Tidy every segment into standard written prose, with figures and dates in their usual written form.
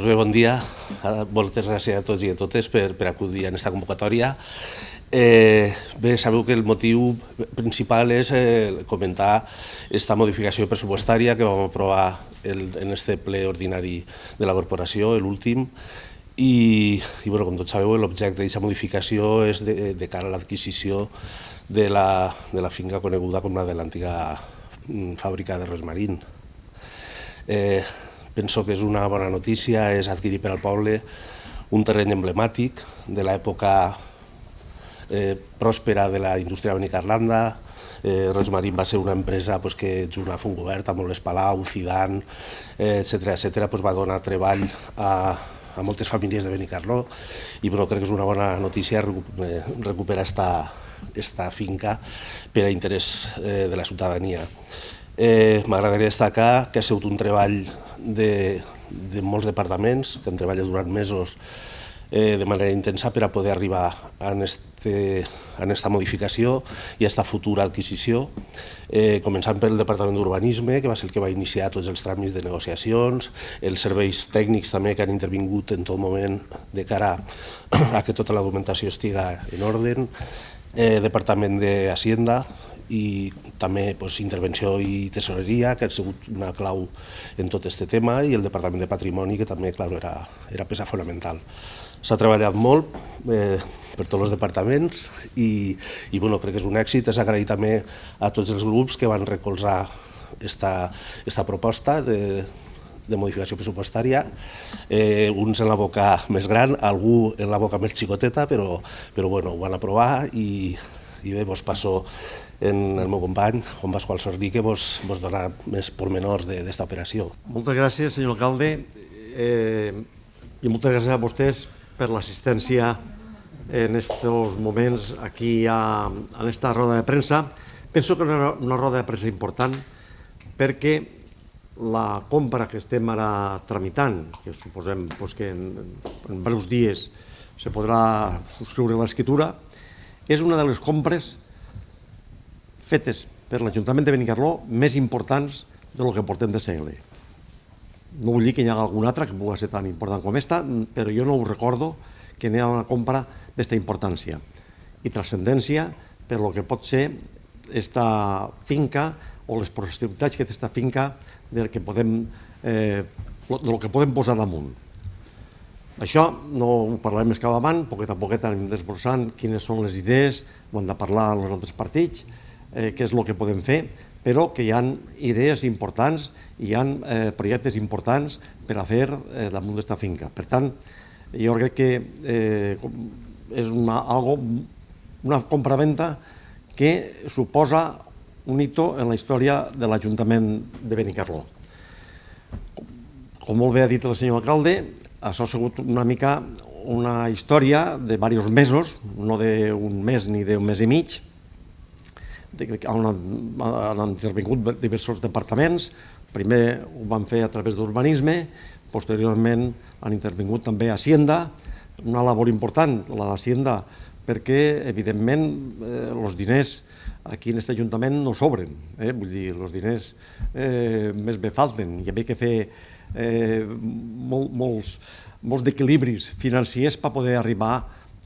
Doncs bé, bon dia. Moltes gràcies a tots i a totes per acudir a aquesta convocatòria. Bé, sabeu que el motiu principal és comentar aquesta modificació pressupostària que vam aprovar en este ple ordinari de la corporació, l'últim, i com tots sabeu, l'objecte d'aquesta modificació és de cara a l'adquisició de la finca coneguda com la de l'antiga fàbrica de Rosmarín. Penso que és una bona notícia, és adquirir per al poble un terreny emblemàtic de l'època pròspera de la indústria benicarlanda. Rosmarín va ser una empresa que junt a Fontcoberta, Moles Palau, Zidane, etc., va donar treball a moltes famílies de Benicarló i crec que és una bona notícia recuperar esta finca per a interès de la ciutadania. M'agradaria destacar que ha sigut un treball de molts departaments que han treballat durant mesos de manera intensa per a poder arribar a aquesta modificació i a aquesta futura adquisició, començant pel Departament d'Urbanisme, que va ser el que va iniciar tots els tràmits de negociacions, els serveis tècnics també que han intervingut en tot moment de cara a que tota la documentació estiga en ordre, Departament d'Hacienda i també intervenció i tesoreria, que ha sigut una clau en tot aquest tema, i el Departament de Patrimoni, que també era peça fonamental. S'ha treballat molt per tots els departaments i crec que és un èxit. És agrair també a tots els grups que van recolzar aquesta proposta de modificació pressupostària, uns en la boca més gran, algú en la boca més xicoteta, però ho van aprovar i bé, vos passo en el meu company, Juan Pascual Sorrí, que vos donarà més pormenors d'esta operació. Moltes gràcies, senyor alcalde, i moltes gràcies a vostès per l'assistència en aquests moments aquí en aquesta roda de premsa. Penso que és una roda de premsa important perquè la compra que estem ara tramitant, que suposem que en breus dies se podrà subscriure l'escriptura, és una de les compres fetes per l'Ajuntament de Benicarló més importants del que portem de segle. No vull dir que hi hagi alguna altra que pugui ser tan important com aquesta, però jo no ho recordo que hi ha una compra d'esta importància i transcendència per el que pot ser aquesta finca o les possibilitats que té aquesta finca del que podem posar damunt. Això no ho parlarem més cap avant, poquet a poquet anem desbrossant quines són les idees, ho hem de parlar amb els altres partits, què és el que podem fer, però que hi ha idees importants i hi ha projectes importants per a fer damunt d'esta finca. Per tant, jo crec que és una compraventa que suposa un hito en la història de l'Ajuntament de Benicarló. Com molt bé ha dit el senyor alcalde, això ha sigut una mica una història de diversos mesos, no d'un mes ni d'un mes i mig, on han intervingut diversos departaments. Primer ho van fer a través d'Urbanisme, posteriorment han intervingut també Hacienda, una labor important, la d'Hacienda, perquè, evidentment, els diners aquí en aquest Ajuntament no sobren. Vull dir, els diners més bé falten. Hi havia que fer molts d'equilibris financers per poder arribar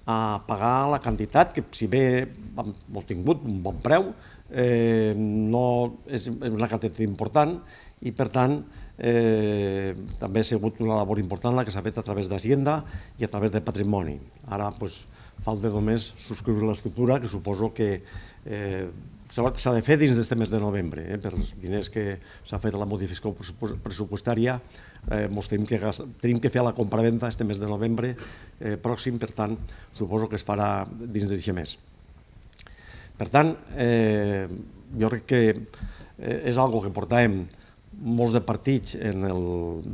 a pagar la quantitat que, si bé hem tingut un bon preu, no és una quantitat important i, per tant, també ha sigut una labor important la que s'ha fet a través d'Hacienda i a través de Patrimoni. Ara falta només subscriure l'escriptura, que suposo que s'ha de fer dins d'aquest mes de novembre. Per els diners que s'ha fet a la modificació pressupostària, tenim que fer la compraventa aquest mes de novembre pròxim, per tant, suposo que es farà dins d'aquest mes. Per tant, jo crec que és una cosa que portàvem molts de partits en els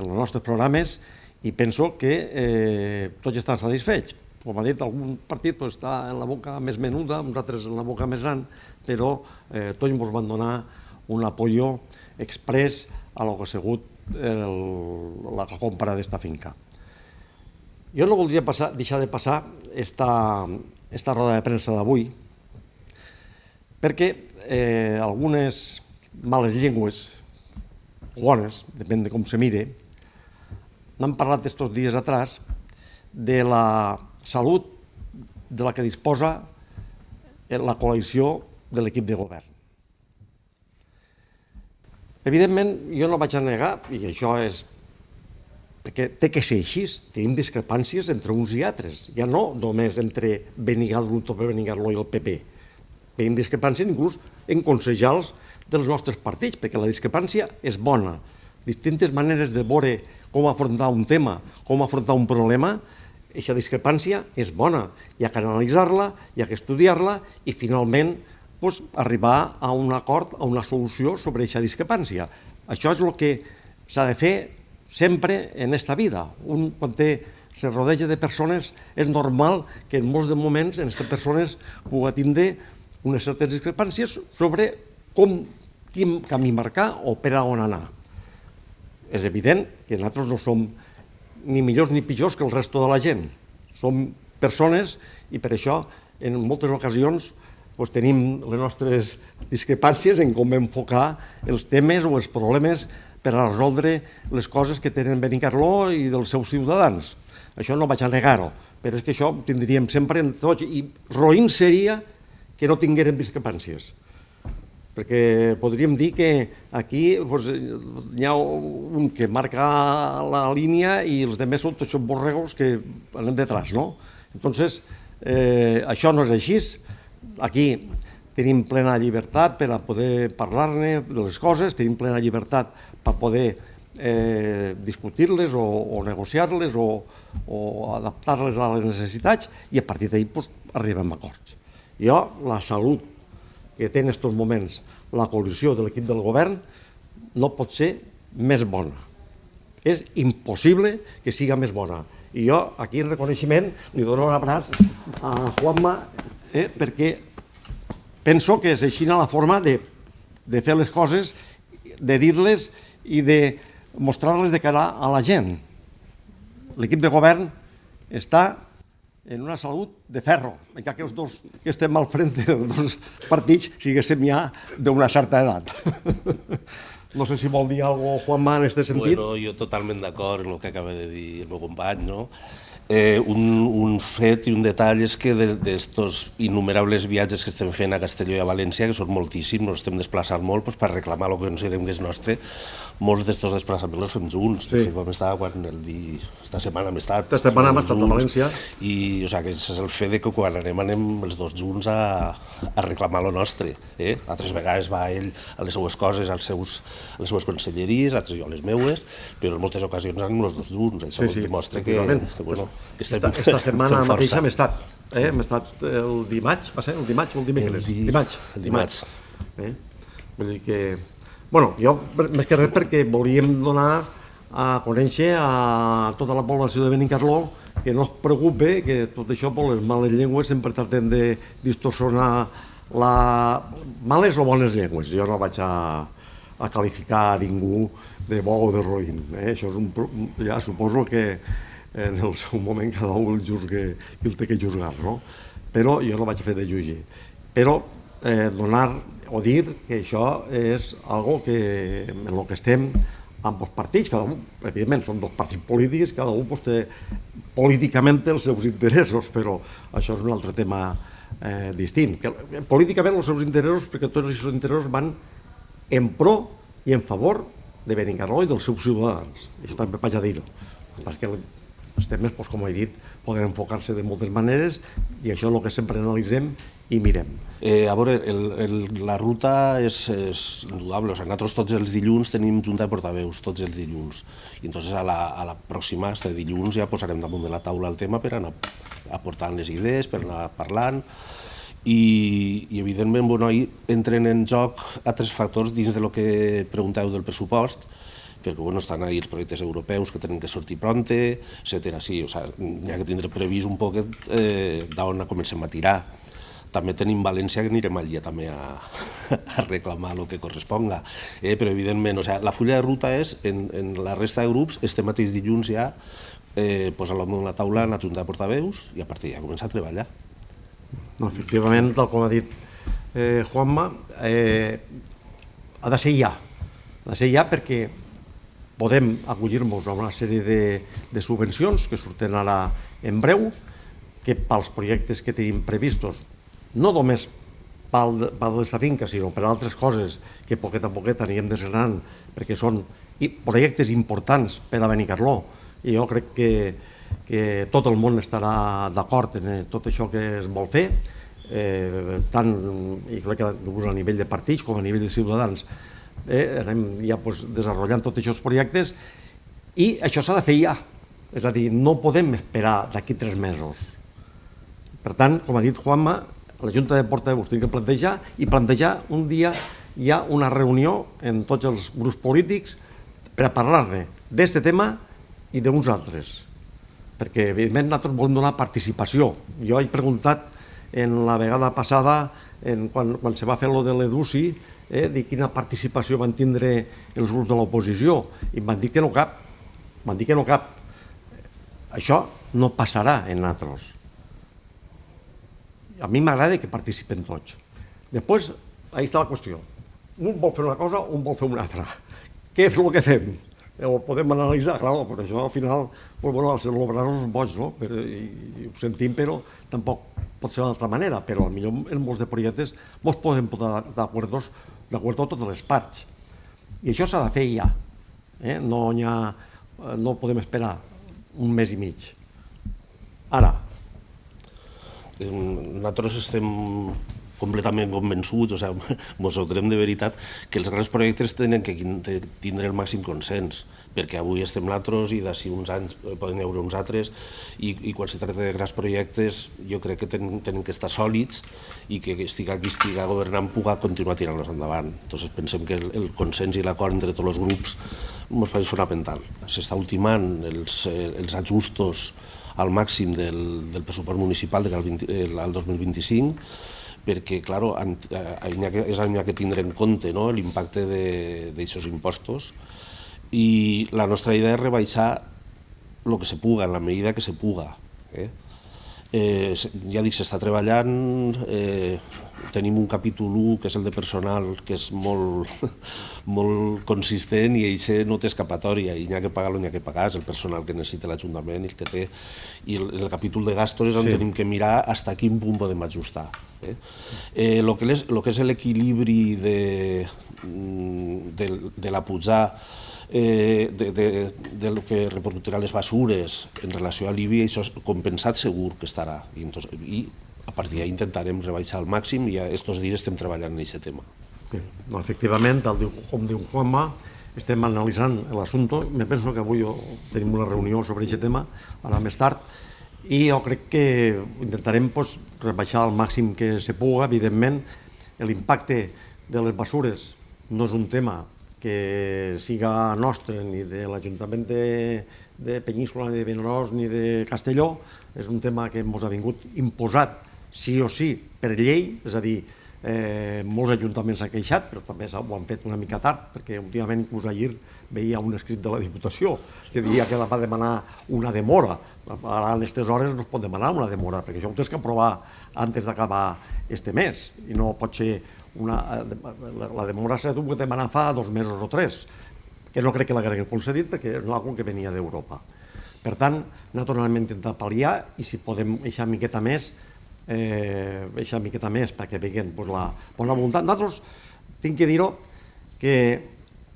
nostres programes i penso que tots estan satisfets. Com ha dit, algun partit està en la boca més menuda, uns altres en la boca més gran, però tots ens van donar un apoyo exprés a lo que ha sigut la compra d'esta finca. Jo no voldria deixar de passar esta roda de premsa d'avui perquè algunes males llengües, bones, depèn de com se mire, n'han parlat estos dies atrás, de la salut de la que disposa la coalició de l'equip de govern. Evidentment, jo no vaig a negar, i això és perquè té que ser així, tenim discrepàncies entre uns i altres, ja no només entre Benicarló i el PP. Tenim discrepàncies inclús en consellers dels nostres partits, perquè la discrepància és bona. Distintes maneres de veure com afrontar un tema, com afrontar un problema, aquesta discrepància és bona. Hi ha que analitzar-la, hi ha que estudiar-la i finalment arribar a un acord, a una solució sobre aquesta discrepància. Això és el que s'ha de fer sempre en esta vida. Un, quan se rodeja de persones, és normal que en molts de moments en aquestes persones pugui tindre unes certes discrepàncies sobre quin camí marcar o per a on anar. És evident que nosaltres no som ni millors ni pitjors que el resto de la gent. Som persones i per això en moltes ocasions tenim les nostres discrepàncies en com enfocar els temes o els problemes per a resoldre les coses que tenen Benicarló i dels seus ciutadans. Això no vaig a negar-ho, però és que això ho tindríem sempre en tots i roïn seria que no tinguérem discrepàncies. Perquè podríem dir que aquí hi ha un que marca la línia i els altres són tots borregos que anem detrás, no? Entonces, això no és així. Aquí tenim plena llibertat per a poder parlar-ne de les coses, tenim plena llibertat per poder discutir-les o negociar-les o adaptar-les a les necessitats i a partir d'ahir arribem a acords. Jo, la salut que té en aquests moments la coalició de l'equip del govern no pot ser més bona. És impossible que siga més bona. I jo, aquí en reconeixement, li dono un abraç a Juanma perquè penso que és així la forma de fer les coses, de dir-les i de mostrar-les de cara a la gent. L'equip de govern està en una salut de ferro, encara que els dos que estem al frente dels dos partits siguéssim ja d'una certa edat. No sé si vol dir alguna cosa, Juanma, en aquest sentit. Bueno, jo totalment d'acord amb el que acaba de dir el meu company, no? Un fet i un detall és que d'estos innumerables viatges que estem fent a Castelló i a València, que són moltíssims, ens estem desplaçant molt per reclamar el que considerem que és nostre, molts d'estos desplaçaments els fem junts. Vam estar esta setmana hem estat a València. I que és el fet que quan anem els dos junts a reclamar el nostre. Altres vegades va ell a les seues coses, a les seues conselleries, altres jo a les meues, però en moltes ocasions anem els dos junts. Això demostra que esta setmana mateixa hem estat el dimarts, va ser el dimarts o el dimecres? Dimarts. Vull dir que... Bueno, jo, més que res, perquè volíem donar a conèixer a tota la població de Benicarló que no es preocupe, que tot això, per les males llengües, sempre tractem de distorsionar males o bones llengües. Jo no vaig a qualificar a ningú de bo o de roïn. Això ja suposo que en el seu moment cada un el juzgue i el té que juzgar, no? Però jo no vaig fer de jutge. Però donar o dir que això és algo que en el que estem amb els partits, cada un, evidentment són dos partits polítics, cada un té políticament els seus interessos, però això és un altre tema distint. Políticament els seus interessos, perquè tots els seus interessos van en pro i en favor de Benicarló i dels seus ciutadans. Això també vaig a dir-ho. Perquè els temes, com he dit, poden enfocar-se de moltes maneres i això és el que sempre analitzem i mirem. A veure, la ruta és indudable. Nosaltres tots els dilluns tenim junta de portaveus, tots els dilluns. I entonces a la pròxima, este dilluns, ja posarem damunt de la taula el tema per anar aportant les idees, per anar parlant. I evidentment, ahir entren en joc altres factors dins del que pregunteu del pressupost, perquè estan ahí els projectes europeus que tenen que sortir pronte, etc. Sí, n'hi ha que tindre previst un poc d'on comencem a tirar. També tenim València que anirem allà també a reclamar el que corresponga. Però evidentment, la fulla de ruta és, en la resta de grups, este mateix dilluns ja posar-lo en la taula en la junta de portaveus i a partir d'allà començar a treballar. Efectivament, tal com ha dit Juanma, ha de ser ja. Ha de ser ja perquè podem acollir-nos a una sèrie de subvencions que surten ara en breu, que pels projectes que tenim previstos, no només pel d'esta finca, sinó per altres coses que poquet a poquet anirem desgranant, perquè són projectes importants per a Benicarló, i jo crec que tot el món estarà d'acord en tot això que es vol fer, tant i crec que a nivell de partits com a nivell de ciutadans anem ja desenvolupant tots aquests projectes, i això s'ha de fer ja, és a dir, no podem esperar d'aquí 3 mesos. Per tant, com ha dit Juanma, la Junta de Portaveus té que plantejar un dia ja una reunió en tots els grups polítics per a parlar-ne d'aquest tema i d'uns altres, perquè evidentment nosaltres volem donar participació. Jo he preguntat en la vegada passada, quan se va fer lo de l'EDUSI, de quina participació van tindre els grups de l'oposició, i em van dir que no cap. Van dir que no cap. Això no passarà en nosaltres. A mi m'agrada que participen tots. Després, ahí està la qüestió. Un vol fer una cosa, un vol fer una altra. Què és el que fem? Ho podem analitzar, clar, però això al final, els obradors són boig, no? I ho sentim, però tampoc pot ser d'altra manera, però potser en molts de projectes ens podem posar d'acord a totes les parts. I això s'ha de fer ja. No podem esperar un mes i mig. Ara, nosaltres estem completament convençuts, ens ho creiem de veritat, que els grans projectes tenen que tindre el màxim consens, perquè avui estem nosaltres i d'ací uns anys poden hi haver uns altres, i quan se tracta de grans projectes jo crec que tenen que estar sòlids i que estiga qui estiga governant pugui continuar tirant-los endavant. Entonces pensem que el consens i l'acord entre tots els grups ens pareix fonamental. S'està ultimant els ajustos al màxim del pressupost municipal al 2025, perquè, clar, és on hi ha que tindre en compte l'impacte d'aquests impostos, i la nostra idea és rebaixar el que se puga, en la medida que se puga. Ja dic, s'està treballant, tenim un capítol 1, que és el de personal, que és molt consistent, i això no té escapatòria, i n'hi ha que pagar-lo, n'hi ha que pagar, és el personal que necessita l'Ajuntament i el que té. I el capítol de gastos és on tenim que mirar fins a quin punt podem ajustar. El que és l'equilibri de la pujar del que repercutirà les bessures en relació a l'IBI, això compensat segur que estarà, i a partir d'ahí intentarem rebaixar al màxim, i aquests dies estem treballant en aquest tema. Efectivament, com diu Juanma, estem analitzant l'assumpte. Me penso que avui tenim una reunió sobre aquest tema, ara més tard, i jo crec que intentarem rebaixar al màxim que se puga. Evidentment, l'impacte de les bessures no és un tema que siga nostre, ni de l'Ajuntament de Peníscola, ni de Vinaròs, ni de Castelló. És un tema que ens ha vingut imposat sí o sí per llei, és a dir, molts ajuntaments s'han queixat, però també ho han fet una mica tard, perquè últimament inclús ahir veia un escrit de la Diputació que deia que va demanar una demora. Ara en aquestes hores no es pot demanar una demora, perquè això ho tens que aprovar antes d'acabar este mes, i no pot ser la demora s'ha de demanar fa 2 mesos o 3, que no crec que l'haguem concedit perquè és una cosa que venia d'Europa. Per tant, naturalment intentar pal·liar, i si podem deixar miqueta més perquè veiem la bona voluntat. Nosaltres, tinc que dir-ho, que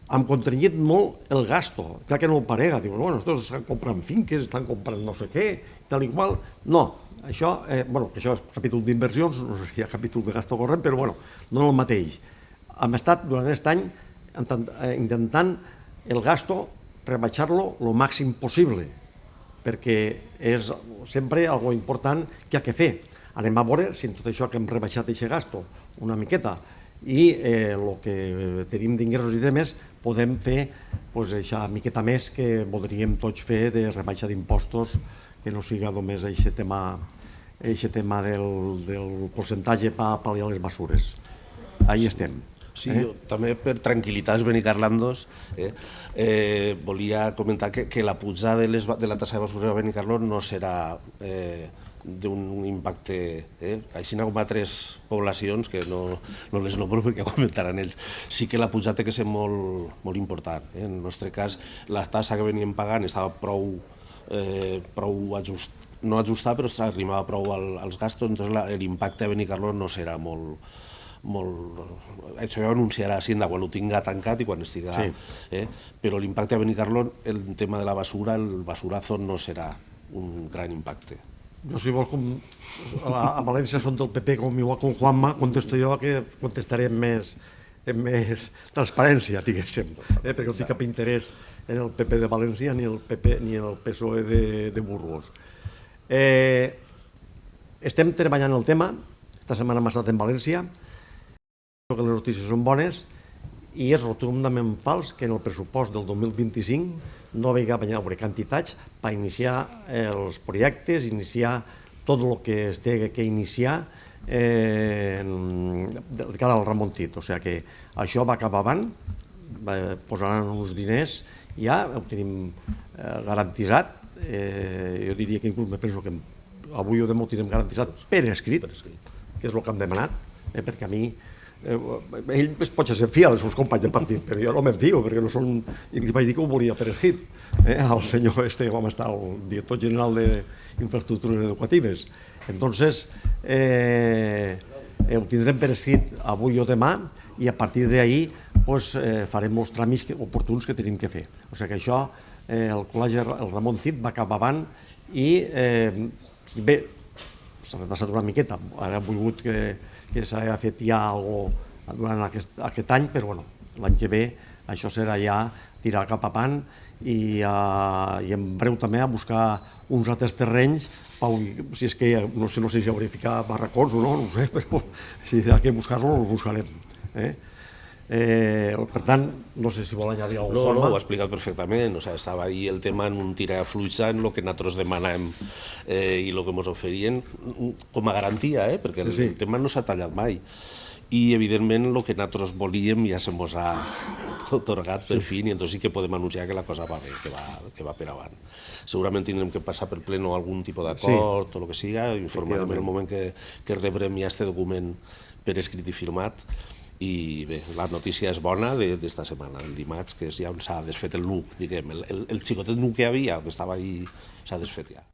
hem contranyit molt el gasto. Clar que no ho parega, diuen, bueno, estan comprant finques, estan comprant no sé què, tal i qual. No, això és capítol d'inversions, no sé si hi ha capítol de gasto corrent, però bueno, no és el mateix. Hem estat durant aquest any intentant el gasto rebaixar-lo el màxim possible, perquè és sempre algo important que ha que fer. Anem a veure si en tot això que hem rebaixat aquest gasto una miqueta i el que tenim d'ingressos i temes podem fer aquesta miqueta més que voldríem tots fer de rebaixa d'impostos, que no siga només aquest tema del percentatge per pal·liar les bessures. Ahí estem. Sí, jo també per tranquil·litats benicarlandos volia comentar que la pujada de la tassa de bessures a Benicarló no serà d'un impacte, així com altres poblacions, que no les nombro perquè ho comentaran ells, sí que la pujada té que ser molt important. En el nostre cas, la tassa que veníem pagant estava prou no ajustada, però arrimava prou als gastos, doncs l'impacte a Benicarló no serà molt... Això ja ho anunciarà Hacienda quan ho tinga tancat i quan estiga... Però l'impacte a Benicarló, el tema de la basura, el basurazo no serà un gran impacte. Jo, si vol, a València són del PP, igual com Juanma, contesto jo que contestaré amb més transparència, diguéssim, perquè no tinc cap interès en el PP de València ni el PSOE de Burgos. Estem treballant el tema, esta setmana hem estat en València, que les notícies són bones i és rotundament fals que en el pressupost del 2025 no hi haurà quantitats per iniciar els projectes, iniciar tot el que es té que iniciar de cara al remontit. O sigui que això va cap avant, posaran uns diners, ja ho tenim garantitzat, jo diria que inclús me penso que avui o demà ho tenim garantitzat per escrit, que és el que hem demanat, perquè a mi ell pot ser fiel als seus companys de partit, però jo no me'n fio, perquè no són... I li vaig dir que ho volia per escrit, al senyor vam estar el director general d'Infraestructures Educatives. Entonces, ho tindrem per escrit avui o demà i a partir d'ahir farem els tràmits oportuns que tenim que fer. O sigui que això, el col·legi Ramon Cid va cap avant i bé, s'ha retrasat una miqueta, ara hem volgut que s'ha fet ja alguna cosa durant aquest any, però l'any que ve això serà ja tirar cap avant i en breu també a buscar uns altres terrenys, si és que no sé si hauré de ficar barracons o no, no ho sé, però si hi ha que buscar-los, els buscarem. Per tant, no sé si vol añadir alguna cosa. No, ho ha explicat perfectament. Estava ahí el tema en un tirafluixa en el que nosaltres demanàvem i el que ens oferien com a garantia, perquè el tema no s'ha tallat mai. I, evidentment, el que nosaltres volíem ja se'ns ha atorgat per fi, i entonces sí que podem anunciar que la cosa va bé, que va per avant. Segurament tindrem que passar per pleno algun tipus d'acord o el que siga, informarem en el moment que rebrem ja aquest document per escrit i firmat. I bé, la notícia és bona d'esta setmana, el dimarts, que és ja on s'ha desfet el nuc, diguem, el xicotet nuc que hi havia, que estava ahí, s'ha desfet ja.